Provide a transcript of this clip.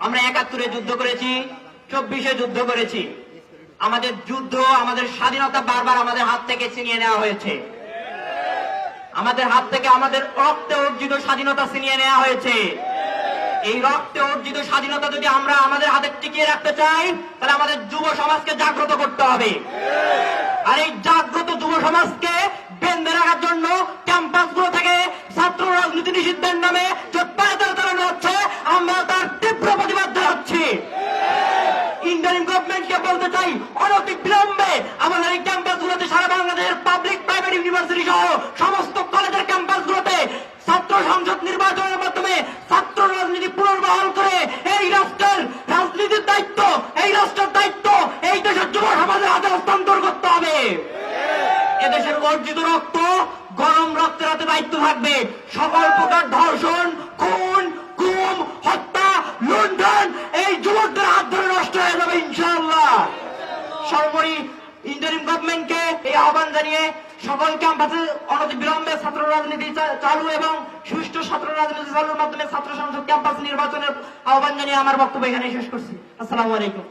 আমরা ৭১-এ যুদ্ধ করেছি, ২৪-এ যুদ্ধ করেছি। আমাদের যুদ্ধ, আমাদের স্বাধীনতা বারবার আমাদের হাত থেকে ছিনিয়ে নেওয়া হয়েছে। আমাদের হাত থেকে আমাদের রক্তে অর্জিত স্বাধীনতা ছিনিয়ে নেওয়া হয়েছে। এই রক্তে অর্জিত স্বাধীনতা যদি আমরা আমাদের হাতে টিকিয়ে রাখতে চাই, তাহলে আমাদের যুব সমাজকে জাগ্রত করতে হবে। আর এই জাগ্রত যুব সমাজকে বেঁধে রাখার জন্য ক্যাম্পাসগুলো থেকে ছাত্র রাজনীতি নিষিদ্ধের নামে যে পায়তারা চালানো হচ্ছে, আমরা তার তীব্র প্রতিবাদ জানাচ্ছি। ইন্টারিম গভর্নমেন্টকে বলতে চাই, অনতি বিলম্বে আমাদের এই ক্যাম্পাসগুলোতে, সারা বাংলাদেশের পাবলিক প্রাইভেট ইউনিভার্সিটি সহ সমস্ত কলেজের ক্যাম্পাসগুলোতে ছাত্র সংসদ নির্বাচনের মাধ্যমে ছাত্র রাজনীতি পুনর্বহাল করে এই রাষ্ট্রের রাজনীতির দায়িত্ব, এই রাষ্ট্রের দায়িত্ব এই দেশের যুব সমাজের হাতে হস্তান্তর করতে হবে। এদেশের অর্জিত রক্ত গরম রক্তের হাতে দায়িত্ব থাকবে। সকল প্রকার ধর্ষণ, খুন, গুম, হত্যা, লুণ্ঠন এই যুবকদের হাত ধরে নষ্ট হয়ে যাবে ইনশাআল্লাহ। সর্বোপরি ইন্টারিম গভর্নমেন্টকে এই আহ্বান জানিয়ে সকল ক্যাম্পাসে অনতি বিলম্বে ছাত্র রাজনীতি চালু এবং সুষ্ঠু ছাত্র রাজনীতি চালুর মাধ্যমে ছাত্র সংসদ ক্যাম্পাস নির্বাচনের আহ্বান জানিয়ে আমার বক্তব্য এখানে শেষ করছি। আসসালামু আলাইকুম।